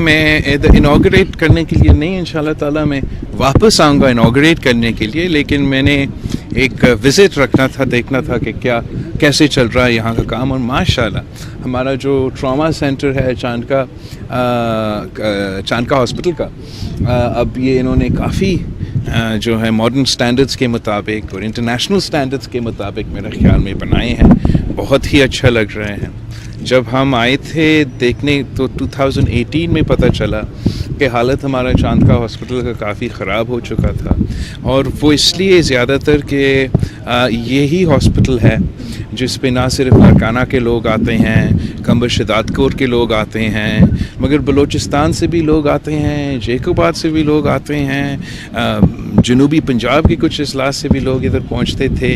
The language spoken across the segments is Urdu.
میں انوگریٹ کرنے کے لیے نہیں، انشاءاللہ تعالیٰ میں واپس آؤں گا انوگریٹ کرنے کے لیے، لیکن میں نے ایک وزٹ رکھنا تھا، دیکھنا تھا کہ کیسے چل رہا ہے یہاں کا کام. اور ماشاءاللہ ہمارا جو ٹراما سینٹر ہے چاندکا ہاسپٹل کا، اب یہ انہوں نے کافی جو ہے ماڈرن سٹینڈرڈز کے مطابق اور انٹرنیشنل سٹینڈرڈز کے مطابق میرے خیال میں بنائے ہیں. بہت ہی اچھا لگ رہے ہیں. جب ہم آئے تھے دیکھنے تو 2018 میں پتہ چلا کہ حالت ہمارا چاندکا ہاسپٹل کا کافی خراب ہو چکا تھا، اور وہ اس لیے زیادہ تر کہ یہی ہاسپٹل ہے جس پہ نہ صرف لاڑکانہ کے لوگ آتے ہیں، کمبر شداد کوٹ کے لوگ آتے ہیں، مگر بلوچستان سے بھی لوگ آتے ہیں، جیکوباد سے بھی لوگ آتے ہیں، جنوبی پنجاب کے کچھ اضلاع سے بھی لوگ ادھر پہنچتے تھے.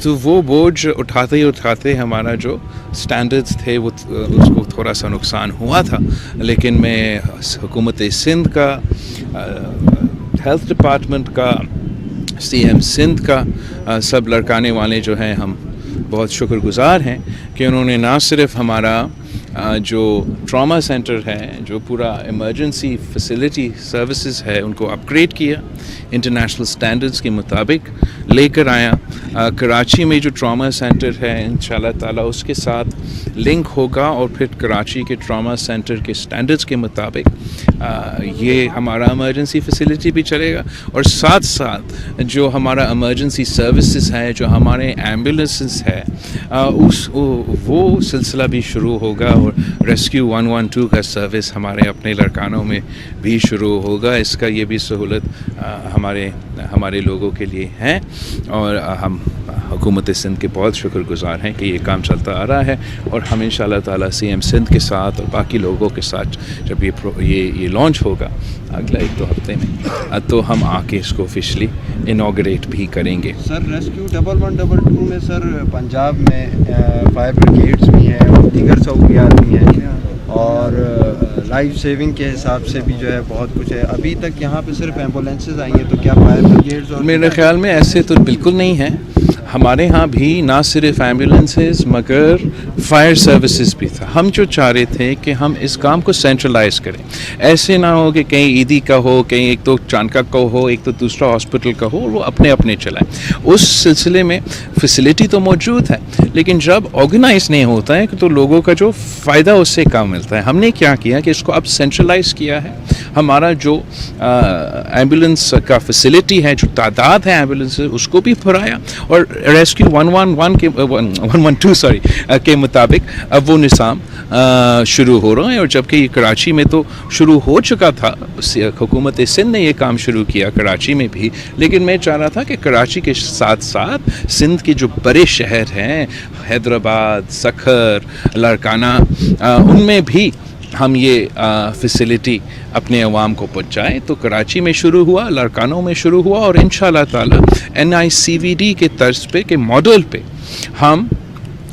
تو وہ بوجھ اٹھاتے ہمارا جو سٹینڈرڈز تھے وہ اس کو تھوڑا سا نقصان ہوا تھا. لیکن میں حکومت سندھ کا، ہیلتھ ڈپارٹمنٹ کا، سی ایم سندھ کا، سب لڑکانے والے جو ہیں ہم بہت شکر گزار ہیں کہ انہوں نے نہ صرف ہمارا جو ٹراما سینٹر ہے، جو پورا ایمرجنسی فیسلٹی سروسز ہے، ان کو اپ گریڈ کیا، انٹرنیشنل سٹینڈرڈز کے مطابق لے کر آیا. کراچی میں جو ٹراما سینٹر ہے انشاءاللہ تعالیٰ اس کے ساتھ لنک ہوگا، اور پھر کراچی کے ٹراما سینٹر کے سٹینڈرڈز کے مطابق یہ ہمارا ایمرجنسی فیسلٹی بھی چلے گا، اور ساتھ ساتھ جو ہمارا ایمرجنسی سروسز ہے، جو ہمارے ایمبولینسز ہے، وہ سلسلہ بھی شروع ہوگا، اور ریسکیو 112 کا سروس ہمارے اپنے لڑکانوں میں بھی شروع ہوگا. اس کا یہ بھی سہولت ہمارے لوگوں کے لیے ہے، اور ہم حکومت سندھ کے بہت شکر گزار ہیں کہ یہ کام چلتا آ رہا ہے. اور ہم انشاءاللہ تعالیٰ سی ایم سندھ کے ساتھ اور باقی لوگوں کے ساتھ جب یہ لانچ ہوگا اگلا 1-2 ہفتے میں، تو ہم آ کے اس کو آفیشلی انوگریٹ بھی کریں گے. سر ریسکیو 1112 میں سر پنجاب میں فائر بریگیڈز بھی ہیں اور دیگر سہولیات بھی ہیں، اور لائف سیونگ کے حساب سے بھی جو ہے بہت کچھ ہے. ابھی تک یہاں پہ صرف ایمبولینسز آئی ہیں، تو کیا فائر بریگیڈز اور میرے خیال میں ایسے تو بالکل نہیں ہیں. ہمارے ہاں بھی نہ صرف ایمبولینسز مگر فائر سروسز بھی تھا. ہم جو چاہ رہے تھے کہ ہم اس کام کو سینٹرلائز کریں، ایسے نہ ہو کہ کہیں عیدی کا ہو، کہیں ایک تو چاندکا کا ہو، ایک تو دوسرا ہاسپٹل کا ہو، وہ اپنے چلائیں. اس سلسلے میں فیسلٹی تو موجود ہے، لیکن جب آرگنائز نہیں ہوتا ہے تو لوگوں کا جو فائدہ اس سے کم ملتا ہے. ہم نے کیا کیا کہ اس کو اب سینٹرلائز کیا ہے. ہمارا جو ایمبولینس کا فیسلٹی ہے، جو تعداد ہے ایمبولینس اس کو بھی بڑھایا، اور ریسکیو 112 کے مطابق اب وہ نظام شروع ہو رہا ہے. اور جبکہ یہ کراچی میں تو شروع ہو چکا تھا، حکومت سندھ نے یہ کام شروع کیا کراچی میں بھی، لیکن میں چاہ رہا تھا کہ کراچی کے ساتھ ساتھ سندھ کے جو بڑے شہر ہیں، حیدرآباد، سکھر، لاڑکانہ، ان میں بھی ہم یہ فیسلٹی اپنے عوام کو پہنچائیں. تو کراچی میں شروع ہوا، لاڑکانوں میں شروع ہوا، اور انشاءاللہ تعالی NICVD کے طرز پہ کے ماڈل پہ ہم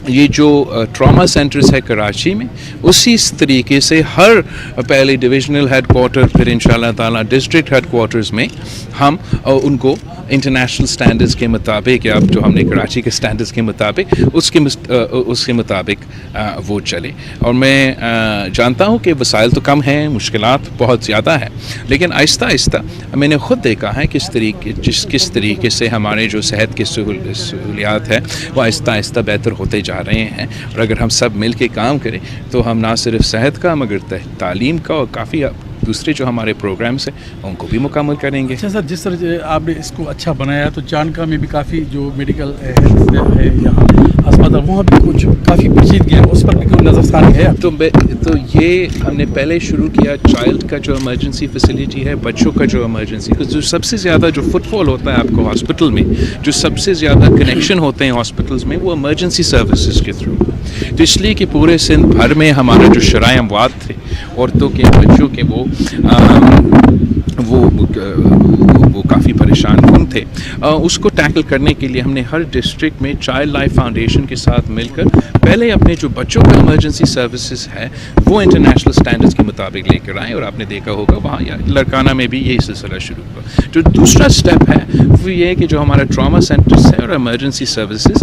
یہ جو ٹراما سینٹرز ہے کراچی میں، اسی طریقے سے ہر پہلے ڈویژنل ہیڈ کوارٹر، پھر انشاءاللہ تعالیٰ ڈسٹرکٹ ہیڈ کوارٹرز میں ہم ان کو انٹرنیشنل سٹینڈرڈز کے مطابق، یا جو ہم نے کراچی کے سٹینڈرڈز کے مطابق اس کے مطابق وہ چلے. اور میں جانتا ہوں کہ وسائل تو کم ہیں، مشکلات بہت زیادہ ہیں، لیکن آہستہ آہستہ میں نے خود دیکھا ہے کس طریقے سے ہمارے جو صحت کی سہولیات ہیں وہ آہستہ آہستہ بہتر ہوتے جا رہے ہیں. اور اگر ہم سب مل کے کام کریں تو ہم نہ صرف صحت کا مگر تعلیم کا اور کافی دوسرے جو ہمارے پروگرامس ہیں ان کو بھی مکمل کریں گے. اچھا سر، جس طرح آپ نے اس کو اچھا بنایا تو چاندکا میں بھی کافی جو میڈیکل ہیلتھ ہے یہاں ہسپتال، وہاں بھی کچھ کافی پیچیدگی ہے، اس پر بھی کوئی نظر ثانی ہے؟ تو یہ ہم نے پہلے شروع کیا چائلڈ کا جو ایمرجنسی فیسلٹی ہے، بچوں کا جو ایمرجنسی، جو سب سے زیادہ جو فٹ فال ہوتا ہے آپ کو ہاسپٹل میں، جو سب سے زیادہ کنیکشن ہوتے ہیں ہاسپٹلس میں، وہ ایمرجنسی سروسز کے تھرو. تو اس لیے کہ پورے سندھ بھر میں ہمارا جو شرائع اموات تھے، عورتوں کے، بچوں کے، وہ کافی پریشان کن تھے. اس کو ٹیکل کرنے کے لیے ہم نے ہر ڈسٹرکٹ میں چائلڈ لائف فاؤنڈیشن کے ساتھ مل کر پہلے اپنے جو بچوں کا ایمرجنسی سروسز ہے وہ انٹرنیشنل سٹینڈرڈز کے مطابق لے کر آئیں. اور آپ نے دیکھا ہوگا وہاں لڑکانہ میں بھی یہی سلسلہ شروع ہوا. جو دوسرا سٹیپ ہے وہ یہ ہے کہ جو ہمارا ٹراما سینٹرز ہے اور ایمرجنسی سروسز